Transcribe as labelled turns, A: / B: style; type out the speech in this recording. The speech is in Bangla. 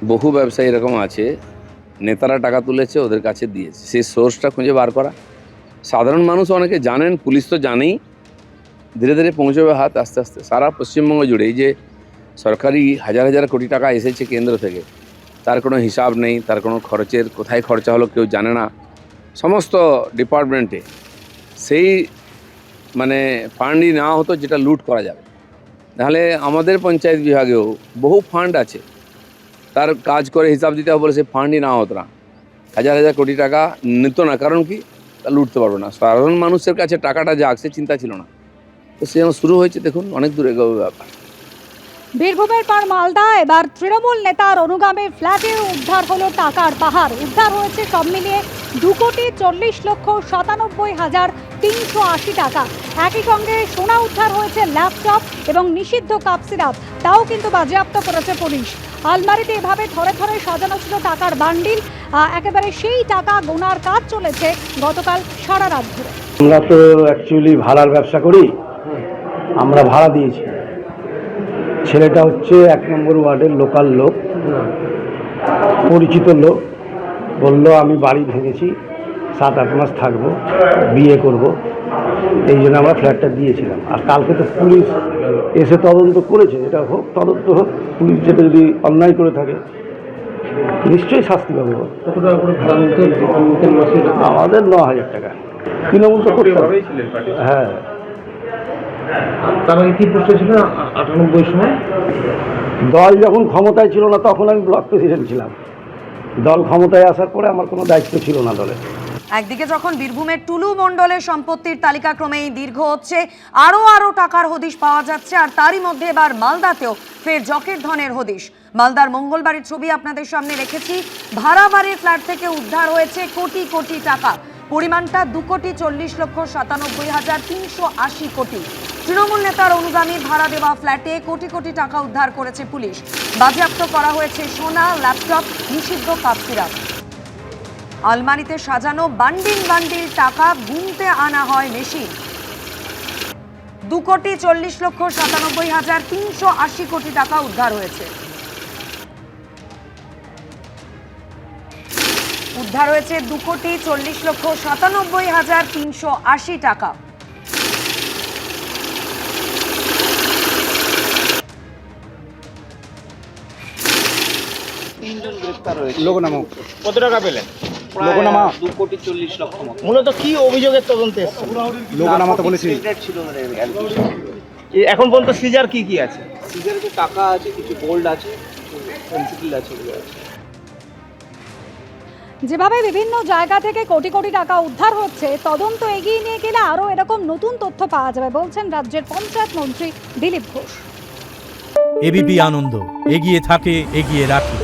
A: বহু ব্যবসায়ী এরকম আছে, নেতারা টাকা তুলেছে, ওদের কাছে দিয়েছে, সেই সোর্সটা খুঁজে বার করা। সাধারণ মানুষ অনেকে জানেন, পুলিশ তো জানেই, ধীরে ধীরে পৌঁছবে হাত আস্তে আস্তে সারা পশ্চিমবঙ্গ জুড়ে। এই যে সরকারি হাজার হাজার কোটি টাকা এসেছে কেন্দ্র থেকে, তার কোনো হিসাব নেই, তার কোনো খরচের কোথায় খরচা হলো কেউ জানে না। সমস্ত ডিপার্টমেন্টে সেই মানে ফান্ডই নেওয়া হতো যেটা লুট করা যাবে। নাহলে আমাদের পঞ্চায়েত বিভাগেও বহু ফান্ড আছে, তার কাজ করে হিসাব দিতে হবে বলে সে ফান্ডই নেওয়া হতো না, হাজার হাজার কোটি টাকা নিত না। কারণ কি, তা লুটতে পারবে না। সাধারণ মানুষের কাছে টাকাটা যাক সে চিন্তা ছিল না। তো সে শুরু হয়েছে, দেখুন অনেক দূরে এগোবে ব্যাপার।
B: বীরভূমের পর মালদা, এবার তৃণমূল নেতার অনুগামী ফ্ল্যাটে উদ্ধার হলো টাকার পাহাড়। উদ্ধার হয়েছে সব মিলিয়ে 2,40,97,380 টাকা। একই সঙ্গে সোনা উদ্ধার হয়েছে, ল্যাপটপ এবং নিষিদ্ধ কাপ সিরাপ, তাও কিন্তু বাজেয়াপ্ত করেছে পুলিশ। আলমারিতে এভাবে থরে থরে সাজানো ছিল টাকার বান্ডিল। একেবারে সেই টাকা গোনার কাজ চলেছে গতকাল সারা রাত ধরে।
C: আমরা তো অ্যাকচুয়ালি ভাড়ার ব্যবসা করি, আমরা ভাড়া দিয়েছি। ছেলেটা হচ্ছে 1 নম্বর ওয়ার্ডের লোকাল লোক, পরিচিত লোক। বলল আমি বাড়ি ভেঙেছি, 7-8 মাস থাকবো, বিয়ে করব, এই জন্য আমরা ফ্ল্যাটটা দিয়েছিলাম। আর কালকে তো পুলিশ এসে তদন্ত করেছে, এটা হোক, তদন্ত হোক। পুলিশ যেটা যদি অন্যায় করে থাকে নিশ্চয়ই শাস্তি পাবে।
D: কত টাকা করে ভাড়া নিতে
C: আমাদের 9,000 টাকা। তৃণমূল তো করতে হবে। হ্যাঁ,
D: তার আগে কি পোস্ট ছিল 98 সময়?
C: দল যখন ক্ষমতায় ছিল না তখন আমি ব্লক প্রেসিডেন্ট ছিলাম। দল ক্ষমতায় আসার পরে আমার কোনো দায়িত্ব ছিল না দলে।
E: একদিকে যখন বীরভূমের টুলু মণ্ডলের সম্পত্তির তালিকা ক্রমেই দীর্ঘ হচ্ছে, আরও টাকার হদিশ পাওয়া যাচ্ছে, আর তারই মধ্যে এবার মালদাতেও ফের জকের ধনের হদিশ। মালদার মঙ্গলবাড়ির ছবি আপনাদের সামনে রেখেছি। ভাড়া বাড়ির ফ্ল্যাট থেকে উদ্ধার হয়েছে কোটি কোটি টাকা। পরিমাণটা 2,40,97,380 কোটি। তৃণমূল নেতার অনুগামী ভাড়া দেওয়া ফ্ল্যাটে কোটি কোটি টাকা উদ্ধার করেছে পুলিশ। বাজেয়াপ্ত করা হয়েছে সোনা, ল্যাপটপ, নিষিদ্ধ কাপ সিরাপ। আলমারিতে সাজানো বান্ডিল বান্ডিল টাকা গুনতে আনা হয় মেশিন। 2,40,97,380 কোটি টাকা উদ্ধার হয়েছে। উদ্ধার হয়েছে 2,40,97,380 টাকা।
F: কত টাকা পেলেন?
G: 2,40,00,000 মতো।
F: মূলত কি অভিযোগের তদন্তে এসেছে? এখন পর্যন্ত সিজার কি আছে?
G: সিজারে যে টাকা আছে, কিছু গোল্ড আছে, পেন্সিল আছে, এগুলো আছে।
B: যেভাবে বিভিন্ন জায়গা থেকে কোটি কোটি টাকা উদ্ধার হচ্ছে, তদন্ত এগিয়ে নিয়ে গেলে আরও এরকম নতুন তথ্য পাওয়া যাবে বলছেন রাজ্যের পঞ্চায়েত মন্ত্রী দিলীপ ঘোষ।
H: এবিপি আনন্দ, এগিয়ে থাকে, এগিয়ে রাখে।